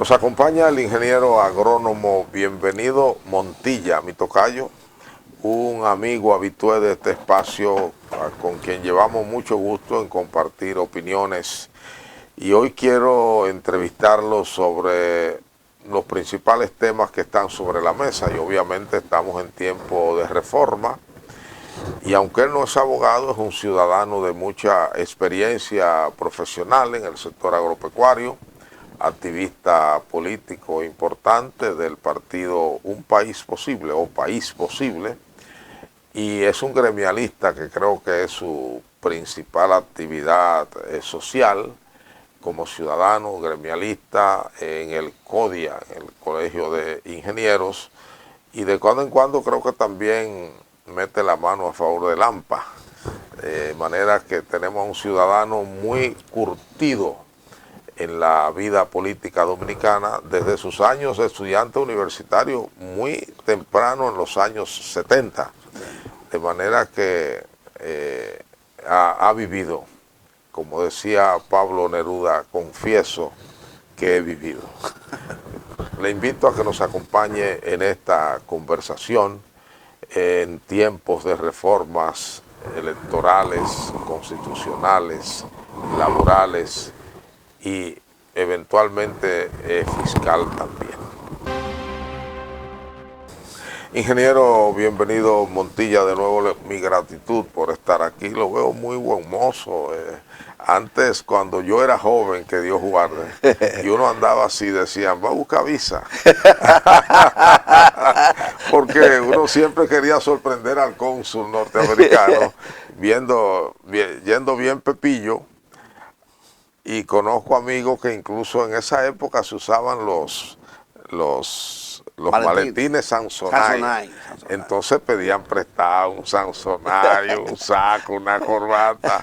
Nos acompaña el ingeniero agrónomo Bienvenido Montilla, mi tocayo, un amigo habitué de este espacio con quien llevamos mucho gusto en compartir opiniones. Y hoy quiero entrevistarlo sobre los principales temas que están sobre la mesa, y obviamente estamos en tiempo de reforma. Y aunque él no es abogado, es un ciudadano de mucha experiencia profesional en el sector agropecuario, activista político importante del partido Un País Posible o País Posible, y es un gremialista que creo que es su principal actividad social como ciudadano gremialista en el CODIA, en el Colegio de Ingenieros, y de cuando en cuando creo que también mete la mano a favor del AMPA, de manera que tenemos a un ciudadano muy curtido en la vida política dominicana desde sus años de estudiante universitario muy temprano en los años 70, de manera que ha vivido, como decía Pablo Neruda, confieso que he vivido. Le invito a que nos acompañe en esta conversación en tiempos de reformas electorales, constitucionales, laborales y eventualmente fiscal también. Ingeniero, bienvenido Montilla, de nuevo mi gratitud por estar aquí, lo veo muy buen mozo. Antes, cuando yo era joven, que Dios guarde, y uno andaba así, decían, va a buscar visa. Porque uno siempre quería sorprender al cónsul norteamericano, yendo bien pepillo. Y conozco amigos que incluso en esa época se usaban los maletines Samsonite. Entonces pedían prestado un Samsonite, un saco, una corbata.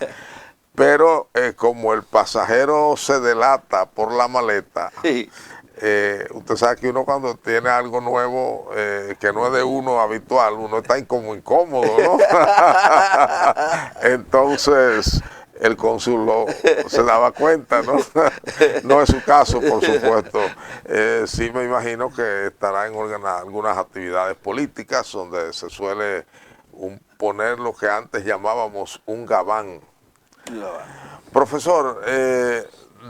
Pero como el pasajero se delata por la maleta, usted sabe que uno cuando tiene algo nuevo que no es de uno habitual, uno está como incómodo, ¿no? Entonces el cónsul se daba cuenta, ¿no? No es su caso, por supuesto. Sí me imagino que estará en algunas actividades políticas donde se suele poner lo que antes llamábamos un gabán. Profesor,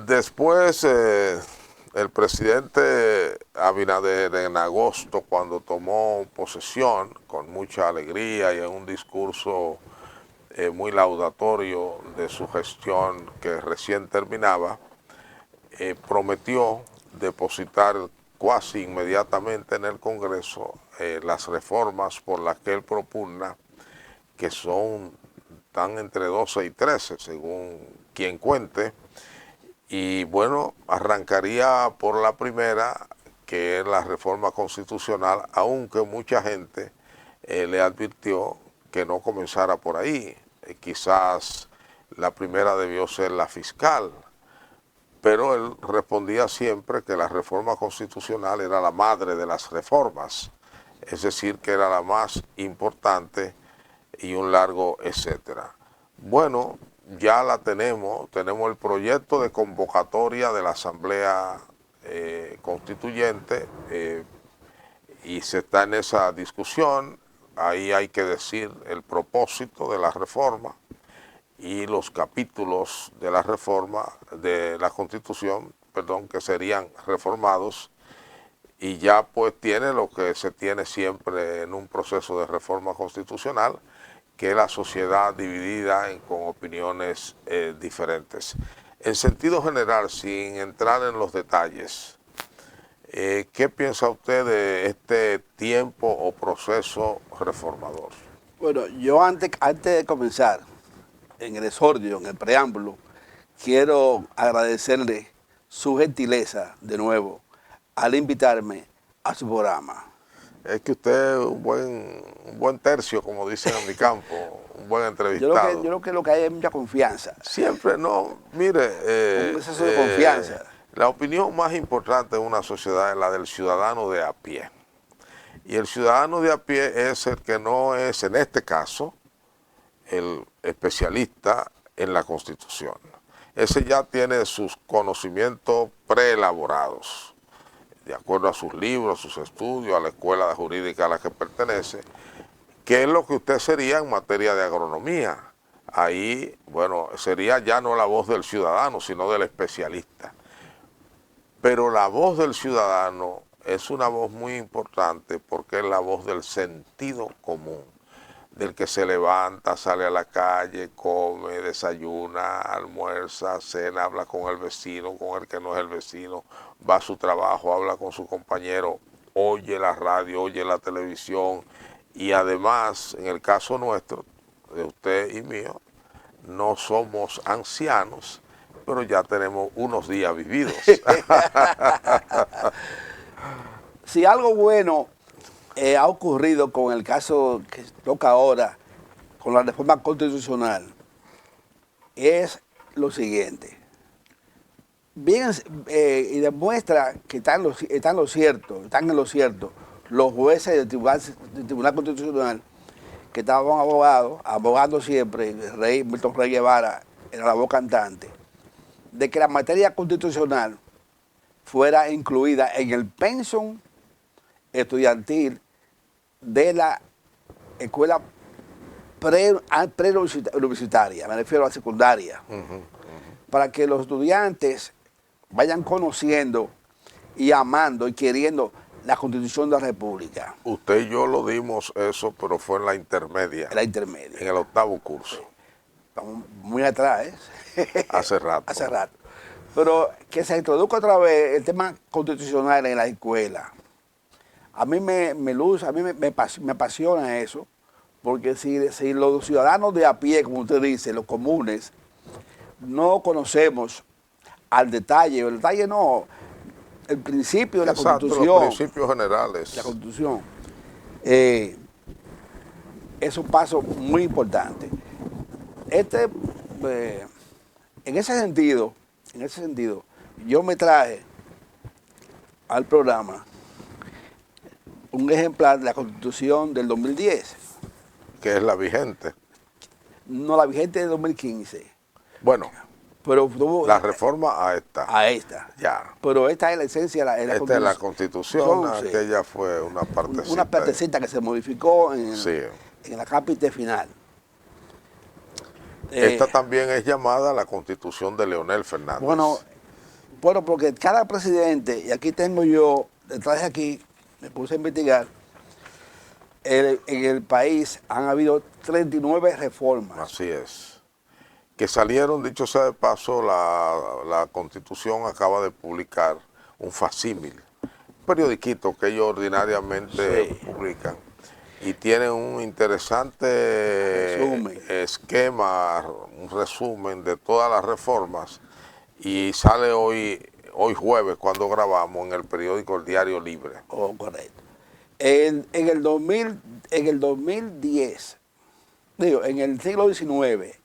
después el presidente Abinader en agosto, cuando tomó posesión con mucha alegría y en un discurso muy laudatorio de su gestión que recién terminaba, prometió depositar casi inmediatamente en el Congreso las reformas por las que él propugna, que están entre 12 y 13, según quien cuente, y bueno, arrancaría por la primera, que es la reforma constitucional, aunque mucha gente le advirtió que no comenzara por ahí. Quizás la primera debió ser la fiscal, pero él respondía siempre que la reforma constitucional era la madre de las reformas, es decir, que era la más importante y un largo etcétera. Bueno, ya la tenemos el proyecto de convocatoria de la Asamblea Constituyente y se está en esa discusión. Ahí hay que decir el propósito de la reforma y los capítulos de la reforma de la Constitución, que serían reformados, y ya pues tiene lo que se tiene siempre en un proceso de reforma constitucional, que es la sociedad dividida con opiniones diferentes. En sentido general, sin entrar en los detalles, ¿qué piensa usted de este tiempo o proceso reformador? Bueno, yo antes de comenzar, en el exordio, en el preámbulo, quiero agradecerle su gentileza de nuevo al invitarme a su programa. Es que usted es un buen tercio, como dicen en mi campo, un buen entrevistado. Yo creo que lo que hay es mucha confianza. Siempre, no, mire, Un exceso de confianza. La opinión más importante de una sociedad es la del ciudadano de a pie. Y el ciudadano de a pie es el que no es, en este caso, el especialista en la Constitución. Ese ya tiene sus conocimientos preelaborados. de acuerdo a sus libros, a sus estudios, a la escuela jurídica a la que pertenece, qué es lo que usted sería en materia de agronomía. Ahí, bueno, sería ya no la voz del ciudadano, sino del especialista. Pero la voz del ciudadano es una voz muy importante porque es la voz del sentido común, del que se levanta, sale a la calle, come, desayuna, almuerza, cena, habla con el vecino, con el que no es el vecino, va a su trabajo, habla con su compañero, oye la radio, oye la televisión y además, en el caso nuestro, de usted y mío, no somos ancianos, pero ya tenemos unos días vividos. Si algo bueno ha ocurrido con el caso que toca ahora, con la reforma constitucional, es lo siguiente. Bien, y demuestra que están en lo cierto los jueces del Tribunal Constitucional, que estaban abogando siempre, el rey Milton Rey Guevara era la voz cantante, de que la materia constitucional fuera incluida en el pensum estudiantil de la escuela preuniversitaria, me refiero a la secundaria, para que los estudiantes vayan conociendo y amando y queriendo la Constitución de la República. Usted y yo lo dimos eso, pero fue en la intermedia. En la intermedia. En el 8º curso. Estamos muy atrás, ¿eh? Hace rato. Hace rato. Pero que se introduzca otra vez el tema constitucional en la escuela. A mí me apasiona eso, porque si los ciudadanos de a pie, como usted dice, los comunes, no conocemos al detalle, el detalle no, el principio de la Constitución. Los principios generales. La Constitución. Es un paso muy importante. En ese sentido, yo me traje al programa un ejemplar de la Constitución del 2010. Que es la vigente. No, la vigente de 2015. Bueno, pero tuvo la reforma a esta. A esta. Ya. Pero esta es la esencia de la Esta es la Constitución, sí. aquella fue una partecita. Una partecita que se modificó en la cápita final. Esta también es llamada la Constitución de Leonel Fernández. Bueno, porque cada presidente, y aquí tengo yo, detrás de aquí, me puse a investigar, en el país han habido 39 reformas. Así es. Que salieron, dicho sea de paso, la Constitución acaba de publicar un facímil, un periodiquito que ellos ordinariamente publican, y tienen un interesante esquema, un resumen de todas las reformas, y sale hoy jueves, cuando grabamos, en el periódico El Diario Libre. Oh, correcto. En el 2010, en el siglo XIX,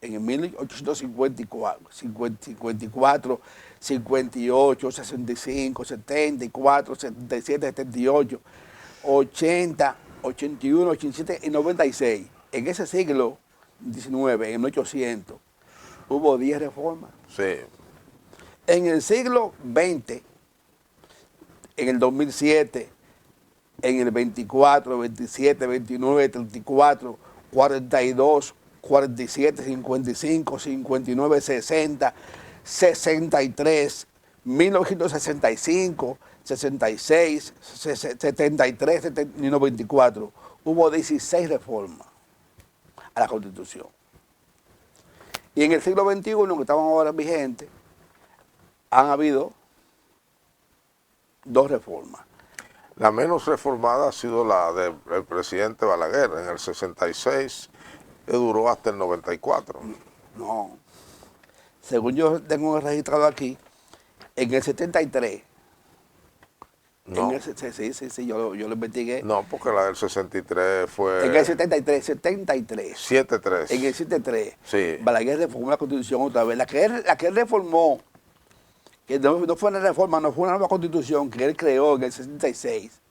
en el 1854, 54, 58, 65, 74, 77, 78, 80, 81, 87 y 96. En ese siglo XIX, en el 1800, hubo 10 reformas. Sí. En el siglo XX, en el 2007, en el 24, 27, 29, 34, 42, 47, 55, 59, 60, 63, 1965, 66, 73 y 94. Hubo 16 reformas a la Constitución. Y en el siglo XXI, que estamos ahora vigentes, han habido 2 reformas. La menos reformada ha sido la del presidente Balaguer en el 66, que duró hasta el 94. No. Según yo tengo registrado aquí, en el 73. No. Sí, yo lo investigué. No, porque la del 63 fue... En el 73. 73. En el 73. Sí. Balaguer reformó la Constitución otra vez. La que él reformó, que no fue una reforma, no fue una nueva Constitución que él creó en el 66.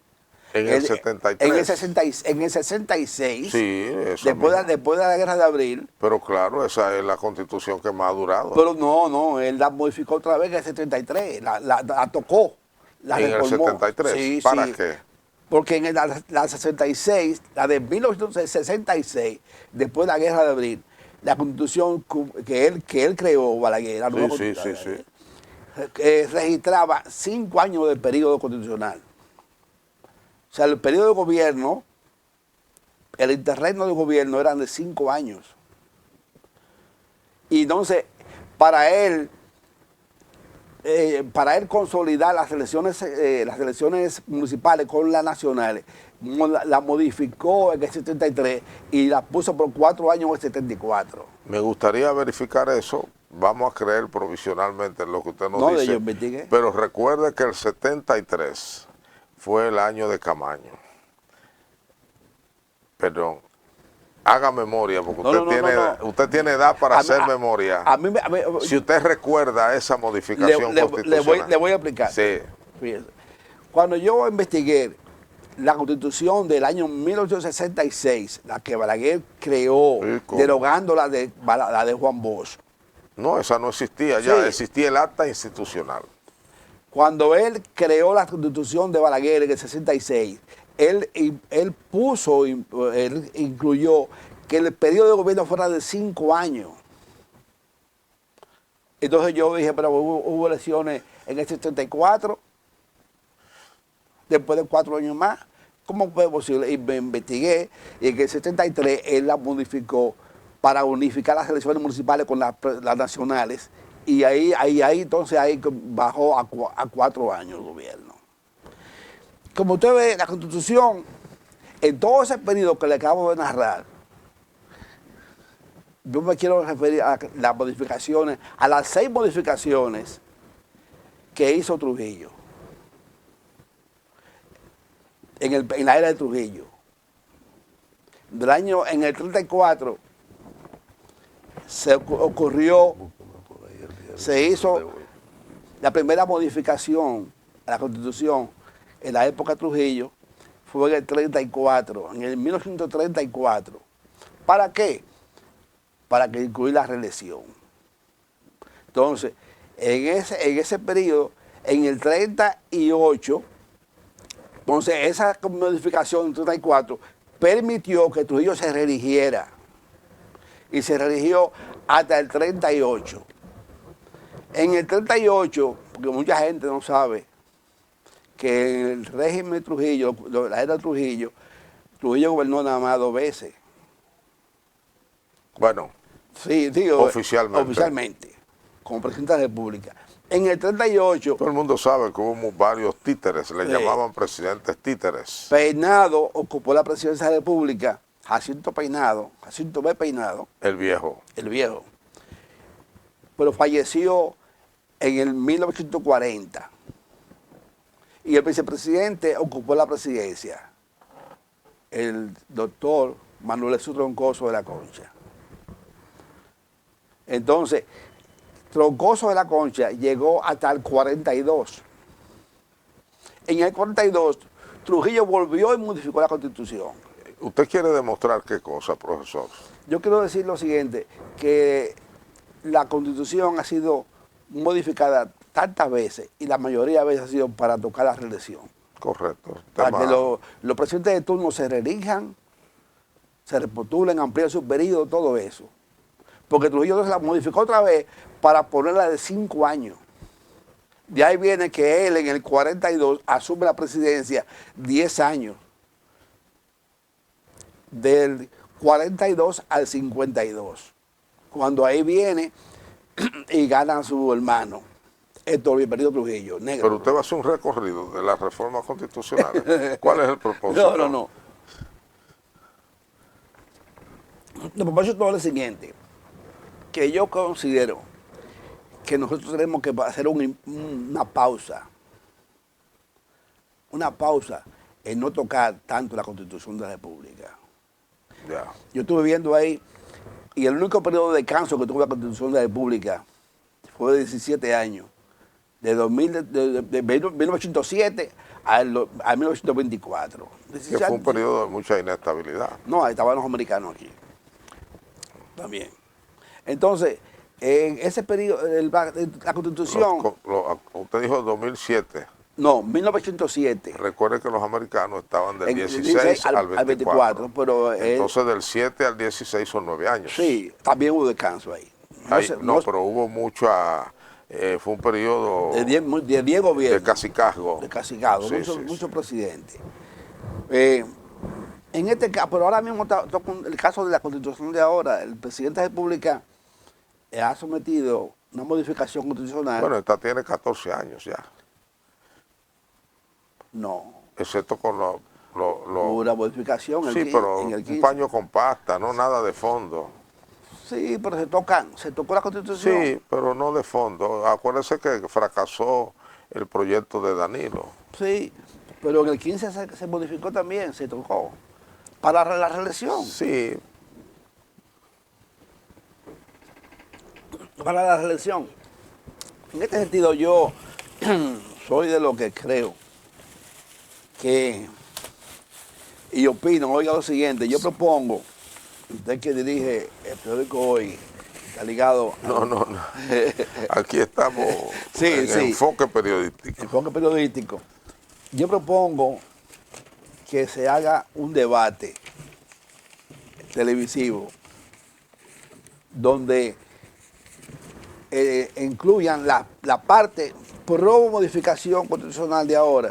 En el 73. En el 66. Sí, eso después de la Guerra de Abril. Pero claro, esa es la Constitución que más ha durado. Pero no, él la modificó otra vez en el 73. La tocó. la ¿En el reformó. 73? Sí, ¿Para sí. qué? Porque en la 66, la de 1966, después de la Guerra de Abril, la constitución que él creó, Balaguer, la nueva Sí, sí, sí, constitución, sí. registraba 5 años de periodo constitucional. O sea, el periodo de gobierno, el interregno de gobierno eran de 5 años. Y entonces, para él consolidar las elecciones municipales con las nacionales, la modificó en el 73 y la puso por 4 años en el 74. Me gustaría verificar eso. Vamos a creer provisionalmente en lo que usted nos No, dice. yo investigué. Pero recuerde que el 73 fue el año de Camaño. Perdón. Haga memoria, porque usted tiene edad para hacer memoria. Si usted recuerda esa modificación constitucional. Le voy a explicar. Sí. Fíjese. Cuando yo investigué la constitución del año 1866, la que Balaguer creó, Sí, derogando la de Juan Bosch. No, esa no existía ya, Sí. existía el acta institucional. Cuando él creó la constitución de Balaguer en el 66, él incluyó que el periodo de gobierno fuera de 5 años. Entonces yo dije, pero hubo elecciones en el 74, después de 4 años más. ¿Cómo fue posible? Y me investigué, y en el 73 él la modificó para unificar las elecciones municipales con las nacionales, y ahí entonces bajó a 4 años el gobierno. Como usted ve, la Constitución, en todo ese periodo que le acabo de narrar, yo me quiero referir a las modificaciones, a las 6 modificaciones que hizo Trujillo en la era de Trujillo. En el 34 se hizo la primera modificación a la Constitución en la época de Trujillo, fue en el 34, en el 1934. ¿Para qué? Para que incluir la reelección. Entonces, en ese periodo, en el 38, entonces esa modificación en 34 permitió que Trujillo se reeligiera. Y se reeligió hasta el 38. En el 38, porque mucha gente no sabe que en el régimen de Trujillo, la era de Trujillo gobernó nada más 2 veces. Bueno, sí, oficialmente, como presidente de la República. En el 38... Todo el mundo sabe que hubo varios títeres, le llamaban presidentes títeres. Peinado ocupó la presidencia de la República, Jacinto B. Peinado. El viejo. El viejo. Pero falleció en el 1940. Y el vicepresidente ocupó la presidencia, el doctor Manuel Jesús Troncoso de la Concha. Entonces, Troncoso de la Concha llegó hasta el 42. En el 42, Trujillo volvió y modificó la Constitución. ¿Usted quiere demostrar qué cosa, profesor? Yo quiero decir lo siguiente, que la Constitución ha sido modificada tantas veces, y la mayoría de veces ha sido para tocar la reelección. Correcto. Para que los presidentes de turno se reelijan, se repostulen, amplíen su periodo, todo eso. Porque Trujillo se la modificó otra vez para ponerla de 5 años. De ahí viene que él en el 42 asume la presidencia 10 años. Del 42 al 52. Cuando ahí viene y gana a su hermano, Héctor Bienvenido Trujillo, negro. Pero usted va a hacer un recorrido de las reformas constitucionales. ¿Cuál es el propósito? No. El propósito es lo siguiente, que yo considero que nosotros tenemos que hacer una pausa en no tocar tanto la Constitución de la República. Ya. Yo estuve viendo ahí, y el único periodo de descanso que tuvo la Constitución de la República fue de 17 años, de 1907 a 1924. Que fue un periodo de mucha inestabilidad. No, ahí estaban los americanos aquí. También. Entonces, en ese periodo, la Constitución... Usted dijo 2007. No, 1907. Recuerde que los americanos estaban del En 16 al 24. pero Entonces del 7 al 16 son 9 años. sí, también hubo descanso ahí. Pero hubo mucha, fue un periodo de 10 gobiernos. de cacicazgo. De cacicazgo, Sí, muchos presidentes. En este caso, pero ahora mismo toca el caso de la Constitución de ahora. El presidente de la República ha sometido una modificación constitucional. Bueno, esta tiene 14 años ya. No. Excepto con Una modificación sí, pero en el 15. un paño con pasta, no nada de fondo. Sí, pero se tocó la Constitución. Sí, pero no de fondo. Acuérdese que fracasó el proyecto de Danilo. Sí, pero en el 15 se modificó también, se tocó. Para la reelección. Sí. Para la reelección. En este sentido yo soy de lo que creo que, y opino, oiga lo siguiente, yo propongo, usted que dirige el periódico Hoy, está ligado a... No. Aquí estamos en enfoque periodístico. Enfoque periodístico. Yo propongo que se haga un debate televisivo donde incluyan la parte pro modificación constitucional de ahora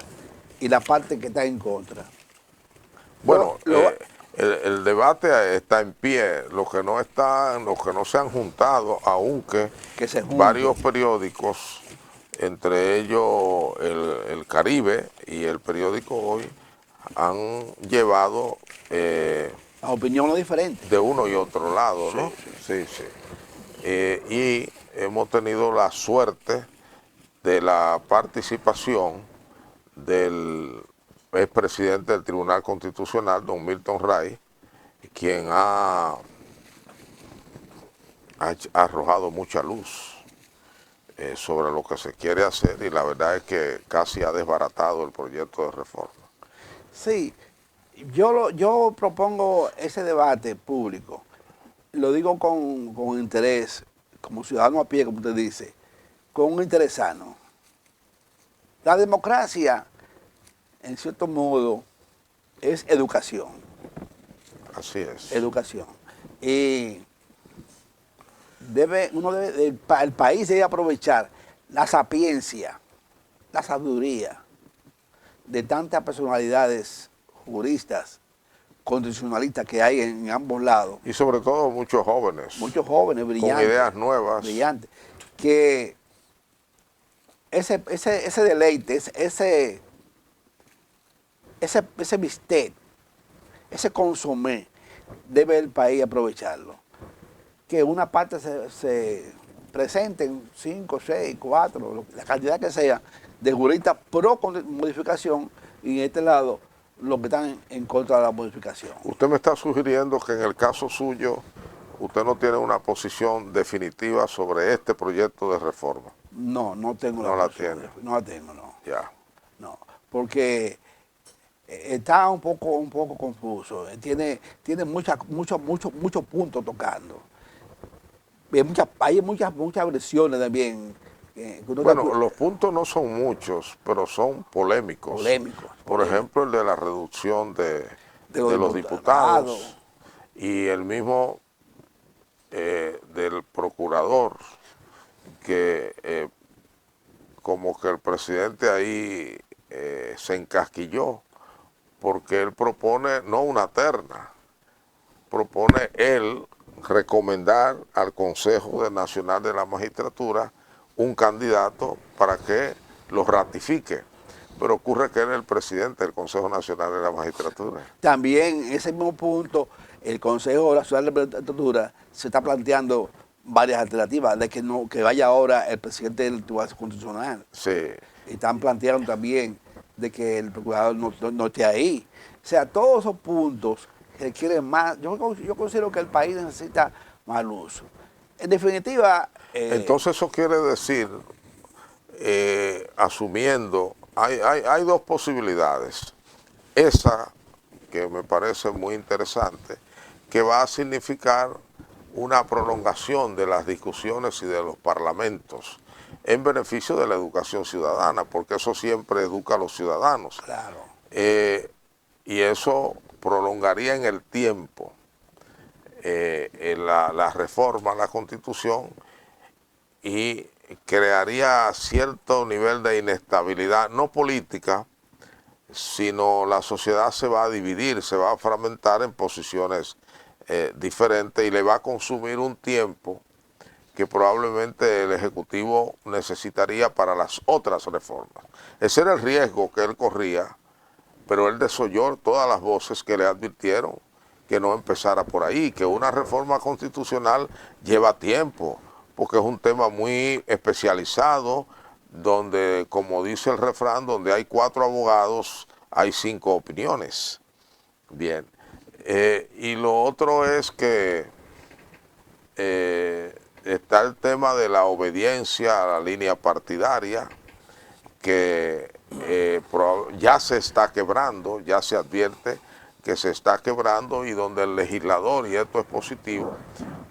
y la parte que está en contra. Bueno, el debate está en pie, los que no se han juntado, aunque varios periódicos, entre ellos el Caribe y el periódico Hoy, han llevado las opiniones diferentes de uno y otro lado, ¿no? Sí. Y hemos tenido la suerte de la participación del expresidente del Tribunal Constitucional, don Milton Ray, quien ha arrojado mucha luz sobre lo que se quiere hacer, y la verdad es que casi ha desbaratado el proyecto de reforma. Sí, yo propongo ese debate público, lo digo con interés, como ciudadano a pie, como usted dice, con un interés sano. La democracia, en cierto modo, es educación. Así es. Educación. Y el país debe aprovechar la sapiencia, la sabiduría de tantas personalidades juristas, constitucionalistas que hay en ambos lados. Y sobre todo muchos jóvenes. Muchos jóvenes brillantes. Con ideas nuevas. Brillantes. Que ese deleite, ese bistec, ese consomé, debe el país aprovecharlo. Que una parte se presenten 5, 6, 4, la cantidad que sea, de juristas pro modificación, y en este lado los que están en contra de la modificación. Usted me está sugiriendo que en el caso suyo usted no tiene una posición definitiva sobre este proyecto de reforma. No tengo no la tiene. No la tengo, no. Ya. No, porque está un poco confuso. Tiene muchos puntos tocando. Hay muchas versiones también. Bueno, los puntos no son muchos, pero son polémicos. Por ejemplo, el de la reducción de los diputados y el mismo del procurador, que como que el presidente ahí se encasquilló, porque él propone no una terna, propone él recomendar al Consejo Nacional de la Magistratura un candidato para que lo ratifique. Pero ocurre que él es el presidente del Consejo Nacional de la Magistratura. También en ese mismo punto, el Consejo Nacional de la Magistratura se está planteando varias alternativas, de que vaya ahora el presidente del Tribunal Constitucional. Sí. Y están planteando también de que el procurador no esté ahí. O sea, todos esos puntos requieren más. Yo considero que el país necesita más luz. En definitiva... Entonces eso quiere decir, asumiendo, hay dos posibilidades. Esa, que me parece muy interesante, que va a significar una prolongación de las discusiones y de los parlamentos en beneficio de la educación ciudadana, porque eso siempre educa a los ciudadanos. Claro. Y eso prolongaría en el tiempo la reforma a la Constitución y crearía cierto nivel de inestabilidad, no política, sino la sociedad se va a dividir, se va a fragmentar en posiciones diferentes y le va a consumir un tiempo que probablemente el Ejecutivo necesitaría para las otras reformas. Ese era el riesgo que él corría, pero él desoyó todas las voces que le advirtieron que no empezara por ahí, que una reforma constitucional lleva tiempo, porque es un tema muy especializado, donde, como dice el refrán, donde hay 4 abogados, hay 5 opiniones. Bien. Y lo otro es que está el tema de la obediencia a la línea partidaria, que ya se está quebrando, ya se advierte que se está quebrando, y donde el legislador, y esto es positivo,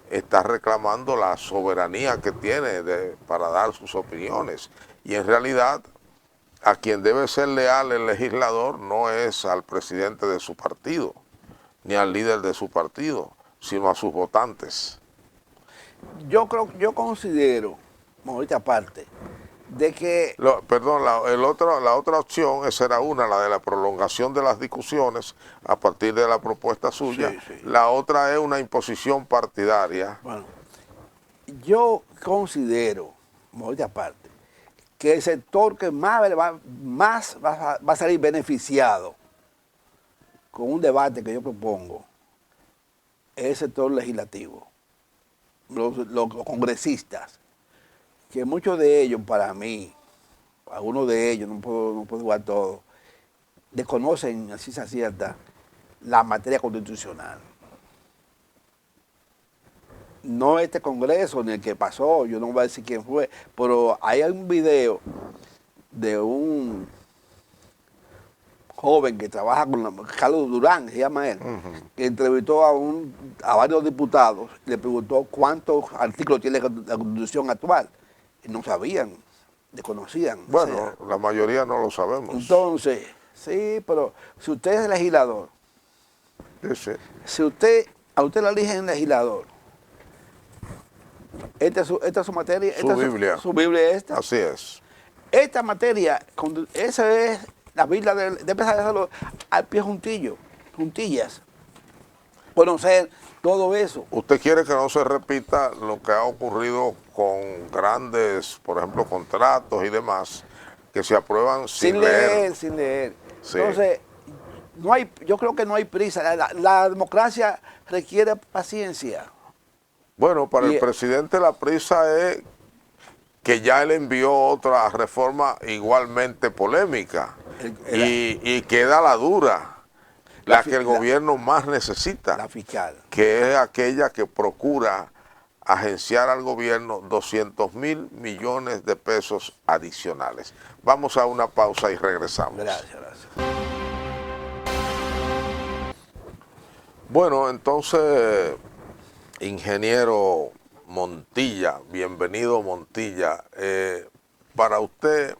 está reclamando la soberanía que tiene para dar sus opiniones. Y en realidad, a quien debe ser leal el legislador no es al presidente de su partido, ni al líder de su partido, sino a sus votantes. Yo considero, ahorita aparte, de que... Perdón, la otra opción, esa era una, la de la prolongación de las discusiones a partir de la propuesta suya. Sí, sí. La otra es una imposición partidaria. Bueno, yo considero, ahorita aparte, que el sector que más va a salir beneficiado con un debate que yo propongo es el sector legislativo, los congresistas, que muchos de ellos, para mí, algunos de ellos, no puedo igual todos, desconocen, así se cierta, la materia constitucional. No este Congreso, ni el que pasó, yo no voy a decir quién fue, pero hay un video de un joven que trabaja con Carlos Durán, se llama él, que entrevistó a varios diputados, le preguntó cuántos artículos tiene la Constitución actual. Y no sabían, desconocían. Bueno, o sea, la mayoría no lo sabemos. entonces, sí, pero si usted es legislador, Sí, sí. si a usted le eligen legislador, esta es su materia, Su Biblia. Su Biblia es esta. Así es. Esta materia, esa es la Biblia de empezar a hacerlo al pie juntillas. Conocer todo eso. ¿Usted quiere que no se repita lo que ha ocurrido con grandes, por ejemplo, contratos y demás, que se aprueban sin leer? Sin leer. Sí. Entonces, yo creo que no hay prisa. La democracia requiere paciencia. Bueno, para el presidente la prisa es que ya él envió otra reforma igualmente polémica y queda la dura, la que el gobierno más necesita, la fiscal, que es aquella que procura agenciar al gobierno 200.000 millones de pesos adicionales. Vamos a una pausa y regresamos. Gracias. Bueno, entonces, ingeniero Montilla, bienvenido Montilla. Para usted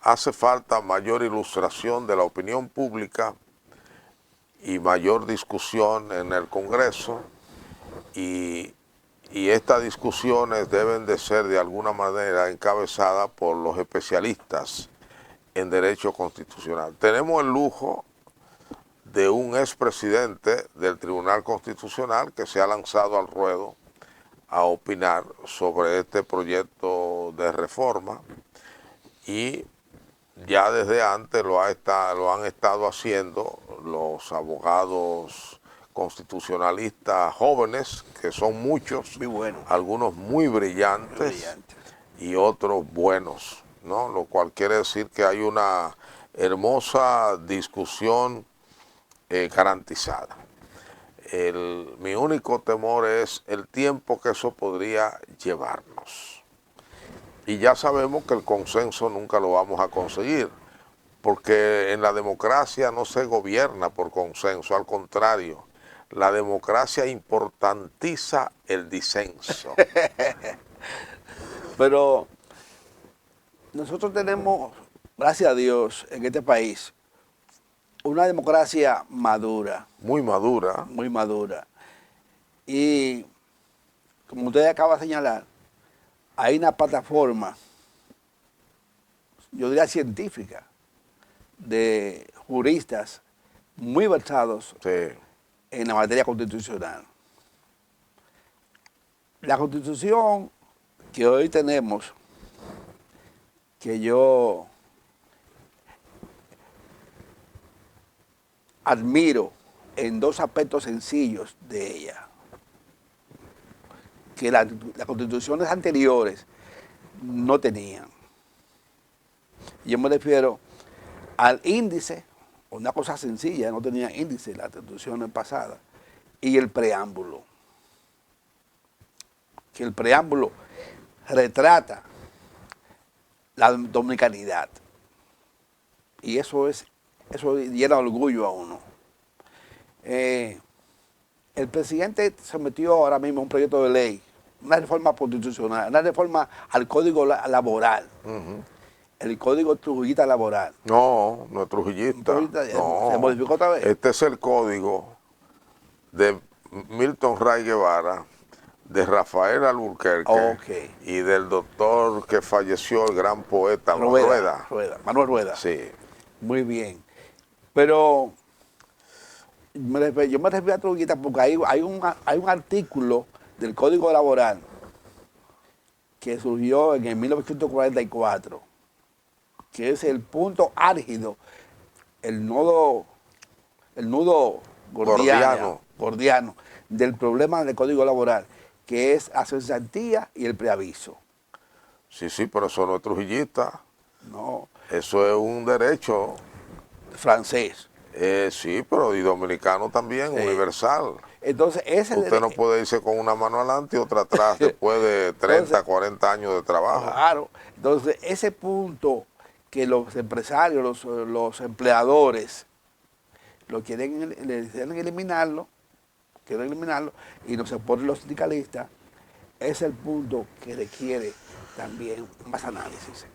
hace falta mayor ilustración de la opinión pública y mayor discusión en el Congreso, y estas discusiones deben de ser de alguna manera encabezadas por los especialistas en derecho constitucional. Tenemos el lujo de un expresidente del Tribunal Constitucional que se ha lanzado al ruedo a opinar sobre este proyecto de reforma, y ya desde antes lo han estado haciendo los abogados constitucionalistas jóvenes, que son muchos, muy bueno, algunos muy brillantes y otros buenos, ¿no? Lo cual quiere decir que hay una hermosa discusión garantizada. Mi único temor es el tiempo que eso podría llevarnos. Y ya sabemos que el consenso nunca lo vamos a conseguir, porque en la democracia no se gobierna por consenso, al contrario, la democracia importantiza el disenso. Pero nosotros tenemos, gracias a Dios, en este país, una democracia madura, Muy madura. muy madura. Y como usted acaba de señalar, hay una plataforma, yo diría científica, de juristas muy versados Sí. en la materia constitucional. La Constitución que hoy tenemos, que yo admiro en dos aspectos sencillos de ella, que las constituciones anteriores no tenían. Yo me refiero al índice, una cosa sencilla, no tenía índice las constituciones pasadas, y el preámbulo. Que el preámbulo retrata la dominicanidad. Y eso llena orgullo a uno. El presidente sometió ahora mismo un proyecto de ley, una reforma constitucional, una reforma al código laboral. El código trujillista laboral. No, no es trujillista. No. ¿Se modificó otra vez? Este es el código de Milton Ray Guevara, de Rafael Alburquerque y del doctor que falleció, el gran poeta Rueda. Manuel Rueda. Sí. Muy bien. Pero yo me refiero a trujillista porque hay un artículo del Código Laboral que surgió en el 1944, que es el punto álgido, el nudo gordiano del problema del Código Laboral, que es la cesantía y el preaviso. Sí, sí, pero eso no es trujillista. No. Eso es un derecho. Francés. Sí, pero y dominicano también, sí. Universal. Entonces, usted no puede irse con una mano adelante y otra atrás después de 30, entonces, 40 años de trabajo. Claro. Entonces, ese punto que los empresarios, los empleadores, quieren eliminarlo, y no se ponen los sindicalistas, es el punto que requiere también más análisis.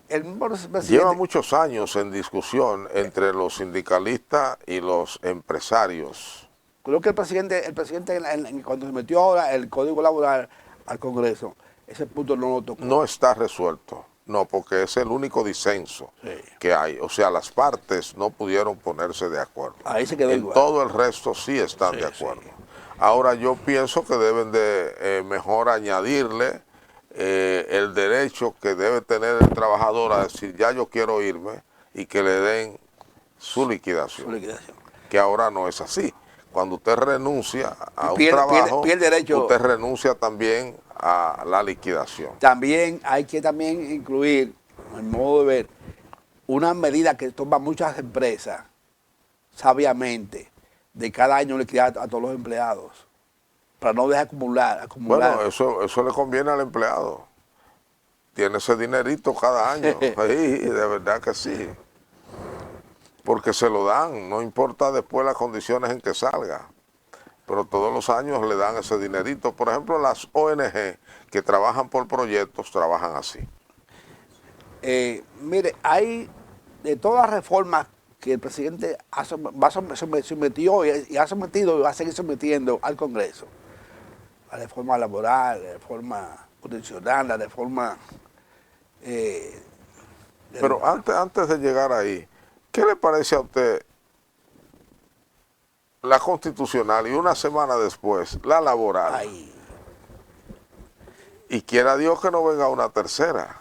Lleva muchos años en discusión entre los sindicalistas y los empresarios. Creo que el presidente cuando se metió ahora el Código Laboral al Congreso, ese punto no lo tocó. No está resuelto, no, porque es el único disenso que hay. O sea, las partes no pudieron ponerse de acuerdo. Ahí se quedó igual. Todo el resto sí están de acuerdo. Ahora yo pienso que deben de mejor añadirle el derecho que debe tener el trabajador a decir, ya yo quiero irme, y que le den su liquidación. Que ahora no es así. Cuando usted renuncia a un trabajo, usted renuncia también a la liquidación. También hay que incluir, en modo de ver, una medida que toman muchas empresas, sabiamente, de cada año liquidar a todos los empleados, para no dejar acumular. Bueno, eso le conviene al empleado. Tiene ese dinerito cada año. Sí, de verdad que sí. Porque se lo dan, no importa después las condiciones en que salga. Pero todos los años le dan ese dinerito. Por ejemplo, las ONG que trabajan por proyectos, trabajan así. Mire, hay de todas las reformas que el presidente sometió y ha sometido y va a seguir sometiendo al Congreso. La reforma laboral, la reforma constitucional, la reforma... Pero antes de llegar ahí, ¿qué le parece a usted la constitucional y una semana después la laboral? Ay. Y quiera Dios que no venga una tercera.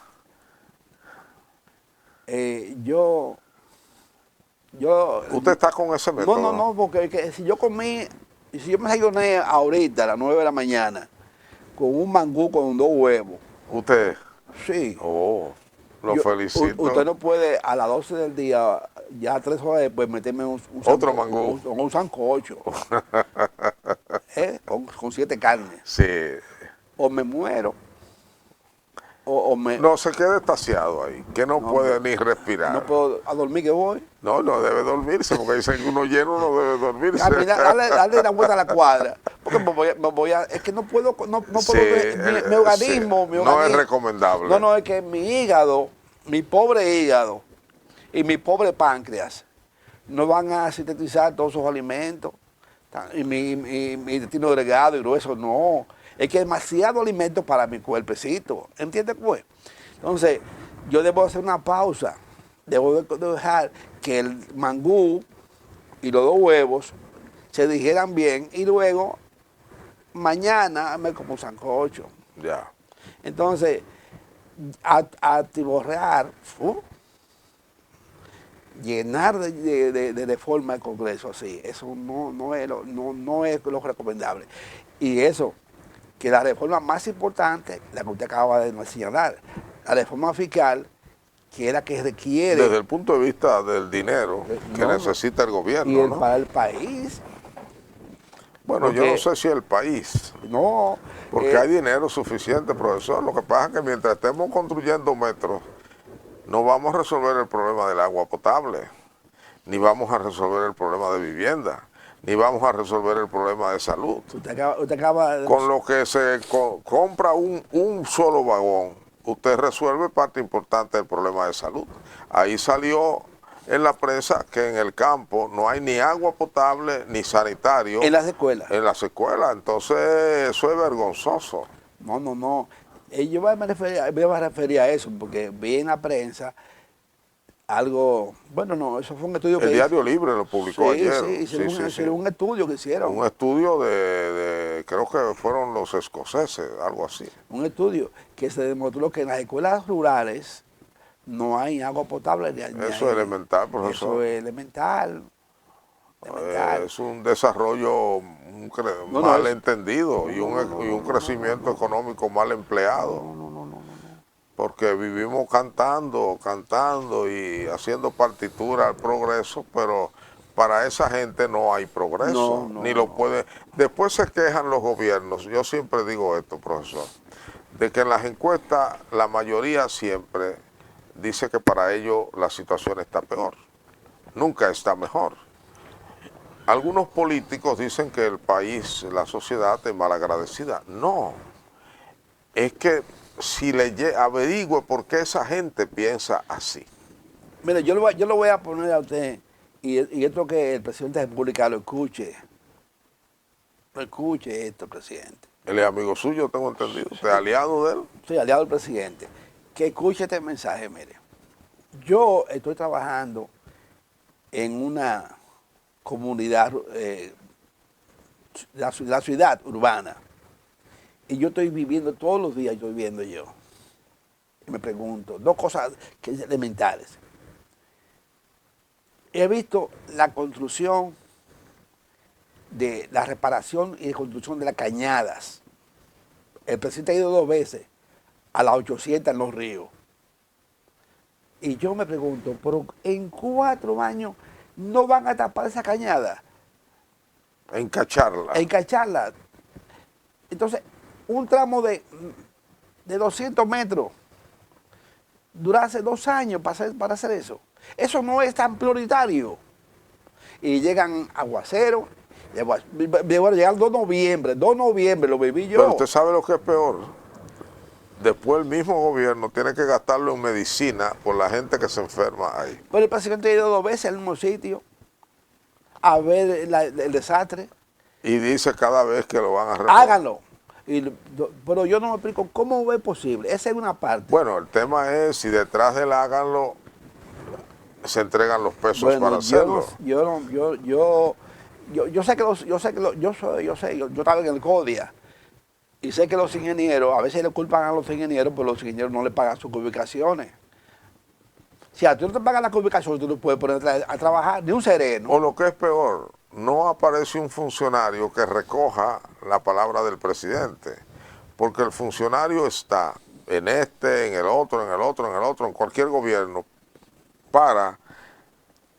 ¿Usted está con ese método? No, porque si yo me desayuné ahorita a las 9 de la mañana con un mangú con 2 huevos. ¿Usted? Sí. Oh, lo felicito. Usted no puede a las 12 del día, ya 3 horas después, meterme otro mangú. Un sancocho. con 7 carnes. Sí. O me muero. No, se queda estaciado ahí, que no puede ni respirar. No puedo, ¿a dormir que voy? No debe dormirse, porque dicen que uno lleno no debe dormirse. Dale la vuelta a la cuadra, porque es que no puedo, mi organismo. No es recomendable. No, es que mi hígado mi pobre hígado y mi pobre páncreas no van a sintetizar todos esos alimentos. Y mi intestino delgado y grueso, no. Es que es demasiado alimento para mi cuerpecito. ¿Entiendes, pues? Entonces, yo debo hacer una pausa. Debo dejar que el mangú y los 2 huevos se digieran bien y luego mañana me como un sancocho. Ya. Entonces, atiborrear, llenar de reforma el Congreso así, eso no es lo recomendable. Y eso, que la reforma más importante, la que usted acaba de señalar, la reforma fiscal, que es la que requiere... Desde el punto de vista del dinero que necesita el gobierno, ¿no? Para el país. Bueno, yo no sé si el país, no, porque hay dinero suficiente, profesor. Lo que pasa es que mientras estemos construyendo metros, no vamos a resolver el problema del agua potable, ni vamos a resolver el problema de vivienda, ni vamos a resolver el problema de salud. Usted acaba de... Con lo que se compra un solo vagón, usted resuelve parte importante del problema de salud. Ahí salió en la prensa que en el campo no hay ni agua potable ni sanitario. En las escuelas. En las escuelas, entonces eso es vergonzoso. No. Yo me voy a referir a eso, porque vi en la prensa algo, bueno, no, eso fue un estudio que... El Diario Libre lo publicó ayer. Sí, hicieron un estudio que hicieron. Un estudio creo que fueron los escoceses, algo así. Un estudio que se demostró que en las escuelas rurales no hay agua potable. Eso es elemental, profesor. Eso es elemental. Es un desarrollo mal entendido y un crecimiento económico mal empleado. Porque vivimos cantando y haciendo partitura al progreso, pero para esa gente no hay progreso, ni lo puede. Después se quejan los gobiernos. Yo siempre digo esto, profesor, de que en las encuestas la mayoría siempre dice que para ellos la situación está peor. Nunca está mejor. Algunos políticos dicen que el país, la sociedad es malagradecida. No, es que si le averigüe por qué esa gente piensa así. Mire, yo lo voy a poner a usted, y esto que el presidente de la República lo escuche. Lo escuche esto, presidente. Él es amigo suyo, tengo entendido. ¿Usted es aliado de él? Soy aliado del presidente. Que escuche este mensaje, mire. Yo estoy trabajando en una comunidad, la ciudad urbana, y yo estoy viviendo todos los días, estoy viendo yo. Y me pregunto, 2 cosas que elementales. He visto la construcción de la reparación y construcción de las cañadas. El presidente ha ido 2 veces a las 800 en los ríos. Y yo me pregunto, pero en 4 años no van a tapar esa cañada. Encacharla. Encacharla. Entonces, un tramo de 200 metros durase 2 años para hacer eso. Eso no es tan prioritario. Y llegan aguaceros. Bueno, llegan 2 de noviembre, lo viví yo. Pero usted sabe lo que es peor. Después el mismo gobierno tiene que gastarlo en medicina por la gente que se enferma ahí. Pero el presidente ha ido 2 veces al mismo sitio a ver el desastre. Y dice cada vez que lo van a reparar. Háganlo. Pero yo no me explico cómo es posible. Esa es una parte. Bueno, el tema es si detrás del háganlo se entregan los pesos para hacerlo. Yo sé que yo estaba en el CODIA y sé que los ingenieros, a veces le culpan a los ingenieros, pero los ingenieros no le pagan sus ubicaciones. Si a ti no te pagan las ubicaciones, tú no puedes poner a trabajar, ni un sereno. O lo que es peor, no aparece un funcionario que recoja la palabra del presidente, porque el funcionario está en en el otro, en cualquier gobierno, para,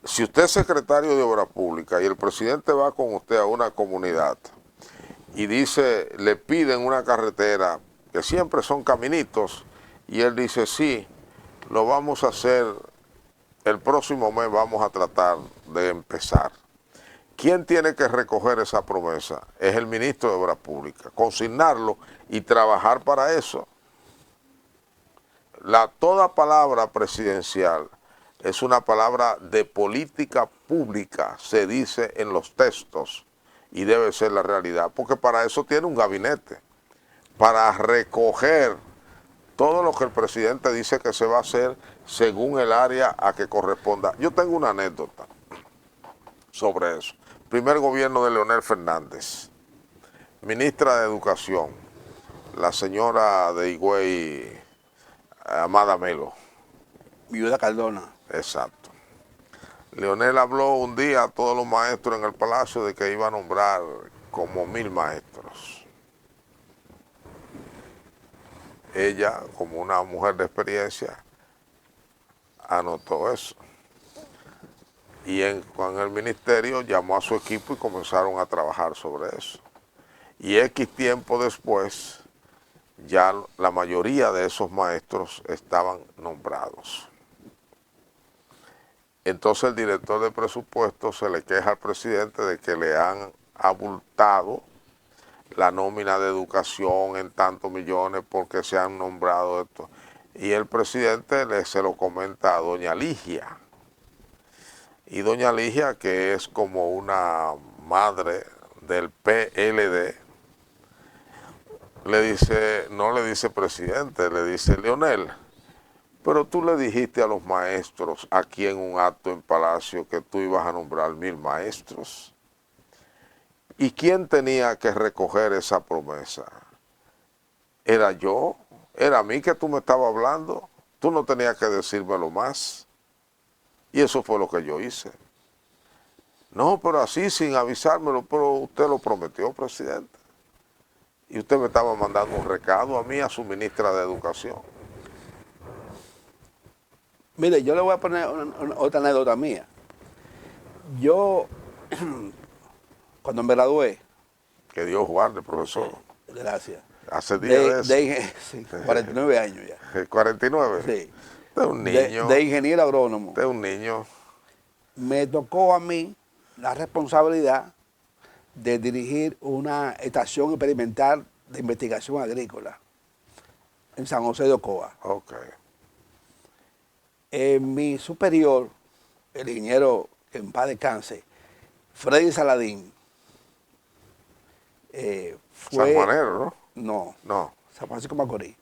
si usted es secretario de Obras Públicas y el presidente va con usted a una comunidad y dice, le piden una carretera, que siempre son caminitos, y él dice, sí, lo vamos a hacer, el próximo mes vamos a tratar de empezar. ¿Quién tiene que recoger esa promesa? Es el ministro de Obras Públicas, consignarlo y trabajar para eso. Toda palabra presidencial es una palabra de política pública, se dice en los textos, y debe ser la realidad, porque para eso tiene un gabinete, para recoger todo lo que el presidente dice que se va a hacer según el área a que corresponda. Yo tengo una anécdota sobre eso. Primer gobierno de Leonel Fernández, ministra de Educación, la señora de Higüey, Amada Melo. Viuda Cardona. Exacto. Leonel habló un día a todos los maestros en el palacio de que iba a nombrar como 1000 maestros. Ella, como una mujer de experiencia, anotó eso. Y con el ministerio llamó a su equipo y comenzaron a trabajar sobre eso. Y X tiempo después, ya la mayoría de esos maestros estaban nombrados. Entonces el director de presupuesto se le queja al presidente de que le han abultado la nómina de educación en tantos millones porque se han nombrado esto. Y el presidente se lo comenta a doña Ligia. Y doña Ligia, que es como una madre del PLD, le dice, no le dice presidente, le dice Leonel, pero tú le dijiste a los maestros aquí en un acto en Palacio que tú ibas a nombrar 1000 maestros. ¿Y quién tenía que recoger esa promesa? ¿Era yo? ¿Era a mí que tú me estabas hablando? Tú no tenías que decírmelo más. Y eso fue lo que yo hice. No, pero así, sin avisármelo, pero usted lo prometió, presidente. Y usted me estaba mandando un recado a mí, a su ministra de Educación. Mire, yo le voy a poner otra anécdota mía. Yo, cuando me gradué, Que Dios guarde, profesor. gracias, Hace días de eso. sí, 49 años ya. 49. Sí. Usted es un niño. De ingeniero agrónomo. Usted es un niño. Me tocó a mí la responsabilidad de dirigir una estación experimental de investigación agrícola en San José de Ocoa. Ok. Mi superior, el ingeniero que en paz descanse, Freddy Saladín, fue... San Juanero, ¿no? No, No. San Francisco Macorís.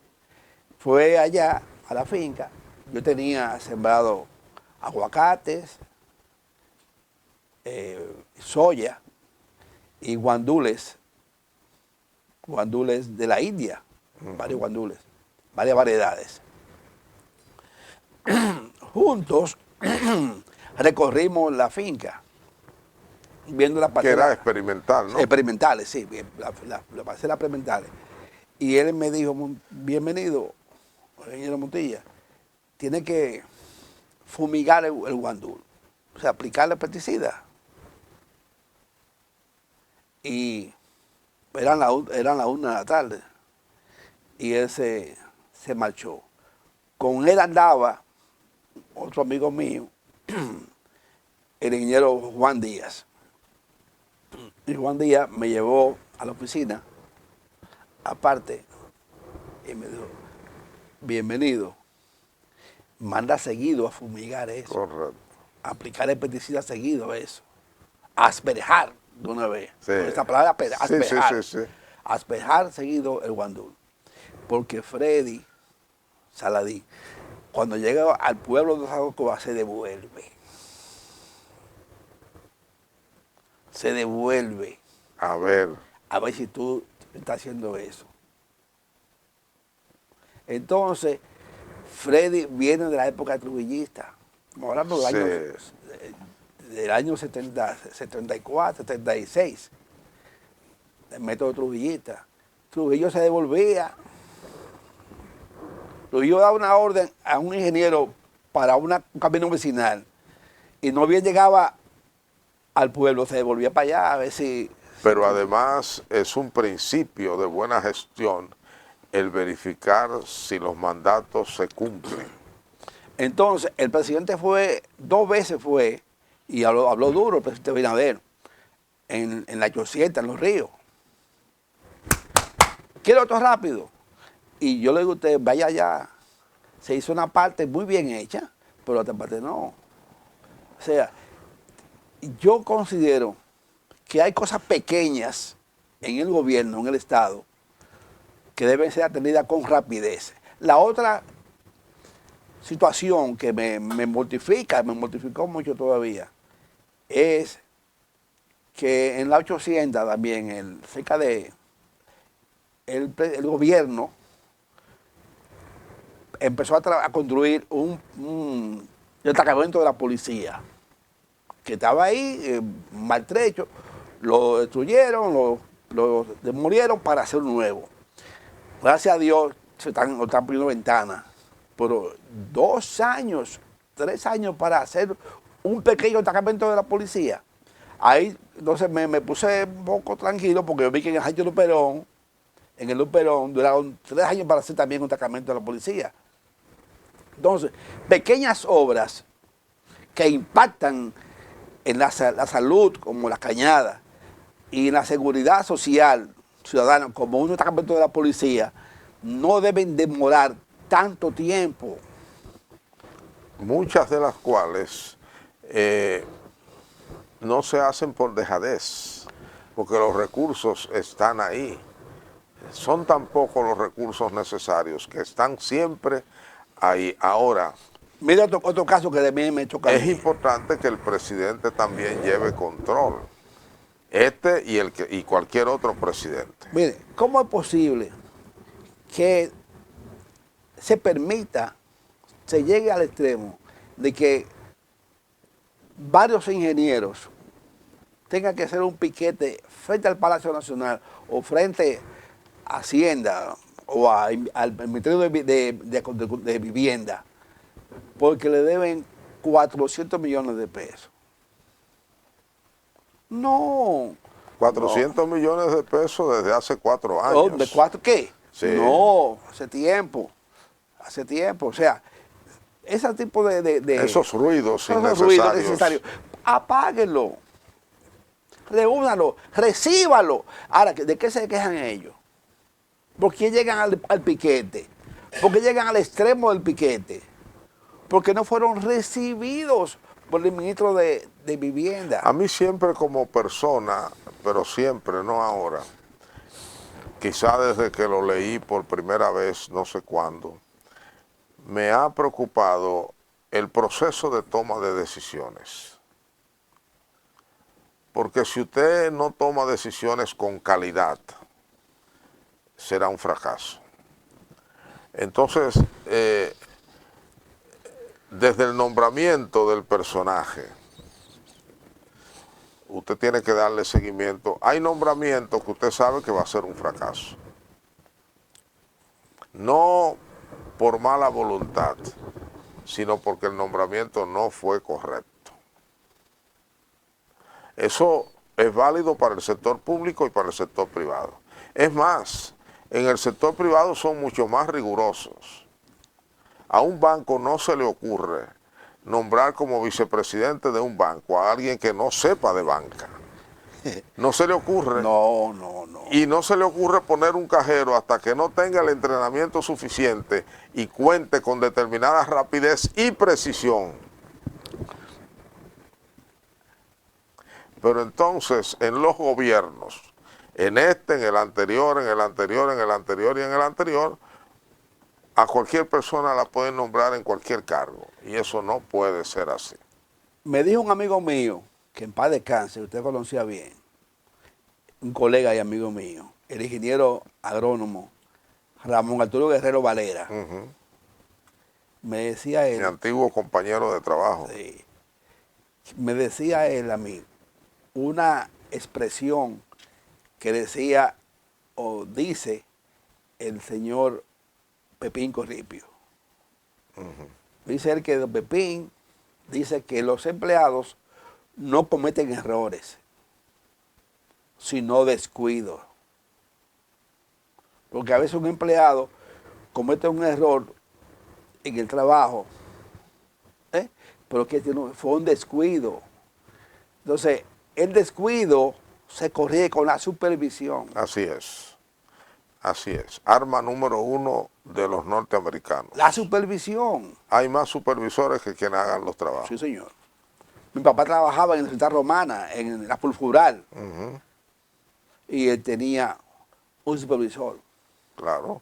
Fue allá a la finca. Yo tenía sembrado aguacates, soya y guandules de la India, varios guandules, varias variedades. Juntos recorrimos la finca, viendo las Que parcelas. era experimental, ¿no? Experimentales, sí, las parcelas experimentales. Y él me dijo, bienvenido, ingeniero Montilla, tiene que fumigar el guandul, o sea, aplicarle pesticida. Y eran las 1 de la tarde y él se marchó. Con él andaba otro amigo mío, el ingeniero Juan Díaz. Y Juan Díaz me llevó a la oficina, aparte, y me dijo, bienvenido, manda seguido a fumigar eso. Correcto. A aplicar el pesticida seguido a eso. A asperjar de una vez. Sí. Esa palabra, asperjar. Sí. Asperjar seguido el guandul. Porque Freddy Saladín, cuando llega al pueblo de Ocoa, se devuelve. Se devuelve. A ver. A ver si tú estás haciendo eso. Entonces, Freddy viene de la época trujillista. Estamos hablando del año 70, 74, 76. El método trujillista. Trujillo se devolvía. Trujillo daba una orden a un ingeniero para un camino vecinal y no bien llegaba al pueblo, se devolvía para allá a ver si... Pero además es un principio de buena gestión el verificar si los mandatos se cumplen. Entonces, el presidente fue, 2 veces fue, y habló duro el presidente Abinader, en la 800, en Los Ríos. ¿Quiere otro rápido? Y yo le digo a usted, vaya allá se hizo una parte muy bien hecha, pero la otra parte no. O sea, yo considero que hay cosas pequeñas en el gobierno, en el Estado, que deben ser atendidas con rapidez. La otra situación que me mortificó mucho todavía, es que en la 800 también, cerca de el gobierno empezó a construir un destacamento de la policía que estaba ahí, maltrecho, lo destruyeron, lo demolieron para hacer un nuevo. Gracias a Dios están poniendo ventanas, pero 2 años, 3 años para hacer un pequeño destacamento de la policía. Ahí entonces me puse un poco tranquilo porque yo vi que en el Luperón duraron 3 años para hacer también un destacamento de la policía. Entonces, pequeñas obras que impactan en la salud, como la cañada, y en la seguridad social ciudadana, como un destacamento de la policía, no deben demorar tanto tiempo. Muchas de las cuales no se hacen por dejadez, porque los recursos están ahí. Son tan pocos los recursos necesarios que están siempre ahí. Ahora, Mira otro caso que de mí me choca. es importante que el presidente también lleve control. Y cualquier otro presidente. Mire, ¿cómo es posible que se llegue al extremo de que varios ingenieros tengan que hacer un piquete frente al Palacio Nacional o frente a Hacienda o al Ministerio de Vivienda porque le deben 400 millones de pesos? No. 400 millones de pesos desde hace 4 No. años. ¿De 4 qué? Sí. No, hace tiempo. O sea, ese tipo de esos ruidos innecesarios. Apáguenlo, reúnalo, recíbalo. Ahora, ¿de qué se quejan ellos? ¿Por qué llegan al piquete? ¿Por qué llegan al extremo del piquete? Porque no fueron recibidos por el ministro de Vivienda. A mí siempre como persona, pero siempre, no ahora, quizá desde que lo leí por primera vez, no sé cuándo, me ha preocupado el proceso de toma de decisiones. Porque si usted no toma decisiones con calidad, será un fracaso. Entonces, desde el nombramiento del personaje, usted tiene que darle seguimiento. Hay nombramientos que usted sabe que va a ser un fracaso. No por mala voluntad, sino porque el nombramiento no fue correcto. Eso es válido para el sector público y para el sector privado. Es más, en el sector privado son mucho más rigurosos. A un banco no se le ocurre nombrar como vicepresidente de un banco a alguien que no sepa de banca. No se le ocurre. No. Y no se le ocurre poner un cajero hasta que no tenga el entrenamiento suficiente y cuente con determinada rapidez y precisión. Pero entonces, en los gobiernos, en el anterior, en el anterior, en el anterior y en el anterior, a cualquier persona la pueden nombrar en cualquier cargo. Y eso no puede ser así. Me dijo un amigo mío, que en paz descanse, usted conocía bien, un colega y amigo mío, el ingeniero agrónomo Ramón Arturo Guerrero Valera. Me decía él... Mi antiguo compañero de trabajo. Sí, me decía él a mí una expresión que decía o dice el señor Pepín Corripio. Dice él que don Pepín dice que los empleados no cometen errores, sino descuido. Porque a veces un empleado comete un error en el trabajo, pero que fue un descuido. Entonces, el descuido se corrige con la supervisión. Así es. Así es. Arma número 1 de los norteamericanos. La supervisión. Hay más supervisores que quienes hagan los trabajos. Sí, señor. Mi papá trabajaba en la Ciudad Romana, en la Pulfural, y él tenía un supervisor. Claro.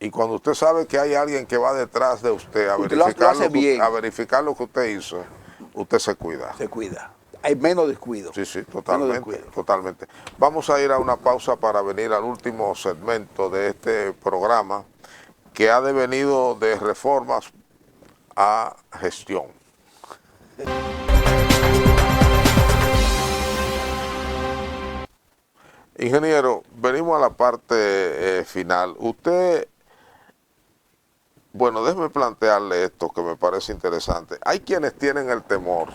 Y cuando usted sabe que hay alguien que va detrás de usted a, verificar lo que usted hizo, usted se cuida. Se cuida. Hay menos descuido. Sí, sí, totalmente, totalmente. Vamos a ir a una pausa para venir al último segmento de este programa que ha devenido de reformas a gestión. Ingeniero, venimos a la parte final. Usted, bueno, déjeme plantearle esto que me parece interesante. Hay quienes tienen el temor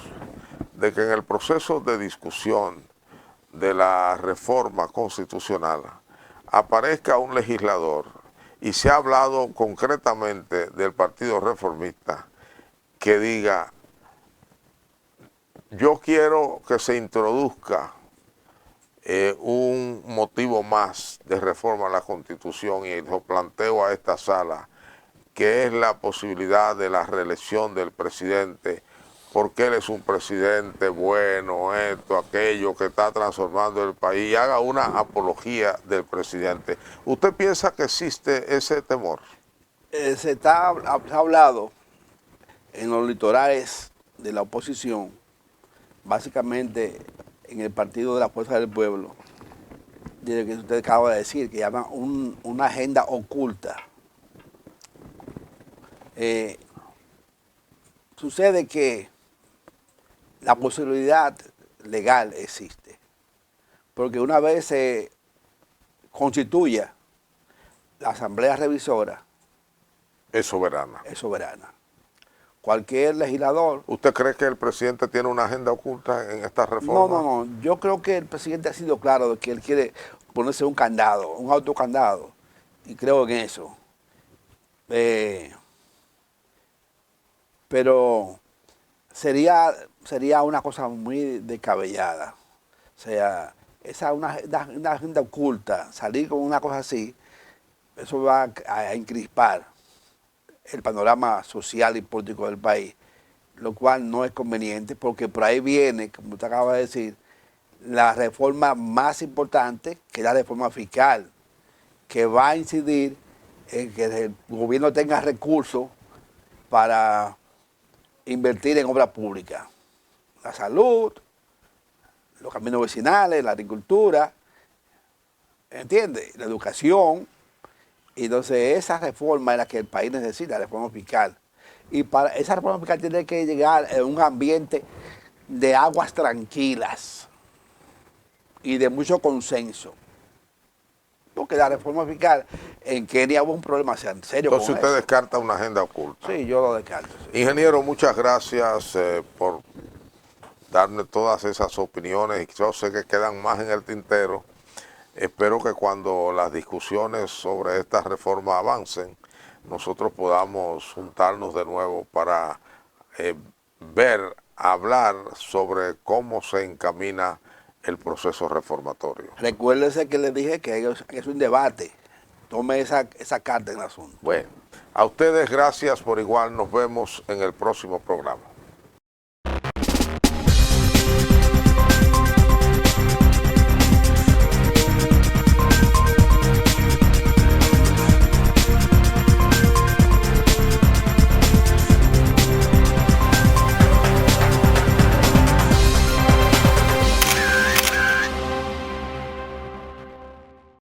de que en el proceso de discusión de la reforma constitucional aparezca un legislador, y se ha hablado concretamente del Partido Reformista, que diga: yo quiero que se introduzca un motivo más de reforma a la Constitución, y lo planteo a esta sala, que es la posibilidad de la reelección del presidente, porque él es un presidente bueno, esto, aquello, que está transformando el país, y haga una apología del presidente. ¿Usted piensa que existe ese temor? Se ha hablado en los litorales de la oposición, básicamente en el Partido de la Fuerza del Pueblo, de que usted acaba de decir, que llaman una agenda oculta. Sucede que la posibilidad legal existe, porque una vez se constituya la Asamblea Revisora, es soberana. Es soberana. Cualquier legislador... ¿Usted cree que el presidente tiene una agenda oculta en esta reforma? No. Yo creo que el presidente ha sido claro de que él quiere ponerse un candado, un autocandado, y creo en eso. Pero sería una cosa muy descabellada. O sea, una agenda oculta, salir con una cosa así, eso va a encrispar el panorama social y político del país, lo cual no es conveniente, porque por ahí viene, como usted acaba de decir, la reforma más importante, que es la reforma fiscal, que va a incidir en que el gobierno tenga recursos para invertir en obra pública, la salud, los caminos vecinales, la agricultura, ¿entiende? La educación. Y entonces esa reforma es la que el país necesita, la reforma fiscal. Y para esa reforma fiscal tiene que llegar en un ambiente de aguas tranquilas y de mucho consenso. Porque la reforma fiscal en Kenia hubo un problema serio. Entonces usted descarta una agenda oculta. Sí, yo lo descarto. Sí. Ingeniero, muchas gracias por darme todas esas opiniones. Yo sé que quedan más en el tintero. Espero que cuando las discusiones sobre esta reforma avancen, nosotros podamos juntarnos de nuevo para hablar sobre cómo se encamina el proceso reformatorio. Recuérdese que le dije que es un debate. Tome esa carta en el asunto. Bueno, a ustedes gracias por igual. Nos vemos en el próximo programa.